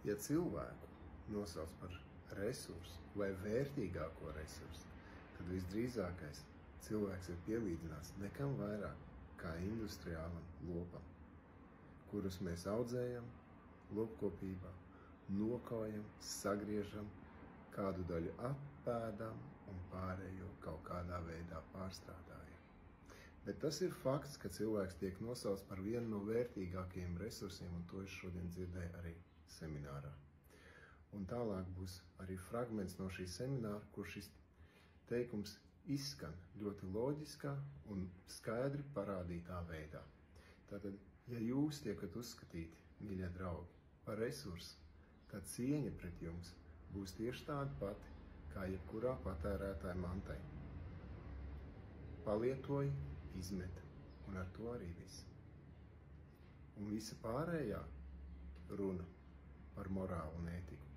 Ja cilvēku nosauc par resursu vai vērtīgāko resursu, tad visdrīzākais cilvēks ir pielīdzināts nekam vairāk kā industriālam lopam, kurus mēs audzējam lopkopībā, nokaujam, sagriežam, kādu daļu atpēdam un pārējo kaut kādā veidā pārstrādājam. Bet tas ir fakts, ka cilvēks tiek nosauts par vienu no vērtīgākajiem resursiem, un to es šodien dzirdēju arī seminārā. Un tālāk būs arī fragments no šī semināra, kur šis teikums izskan ļoti loģiskā un skaidri parādītā veidā. Tātad, ja jūs tiekat uzskatīti, mīļie draugi, par resursu, tad cieņa pret jums būs tieši tāda pati, kā jebkurā patērētāja mantai. Palietoji, izmet, un ar to arī viss. Un visa pārējā runa par morālu un ētiku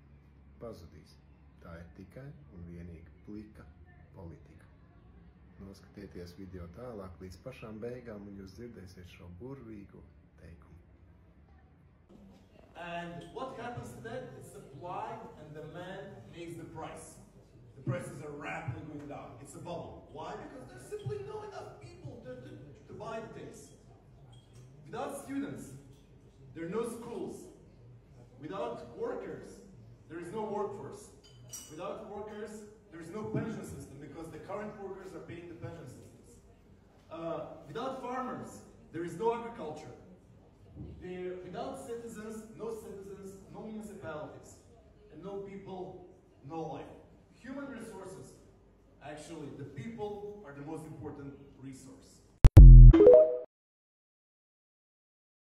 pazudīs. Tā ir tikai un vienīgi plika politika. Noskatieties video tālāk līdz pašām beigām, un jūs dzirdēsiet šo burvīgo teikumu. And what happens then? It's supply and demand makes the price. The prices are rapidly going down. It's a bubble. Why? Because there's simply not enough people to buy the things. Without students, there are no schools. Without workers, there is no workforce. Without workers, there is no pension system because the current workers are paying the pension systems. Without farmers, there is no agriculture. Without citizens, no municipalities, and no people, no life. Human resources, actually, the people are the most important resource.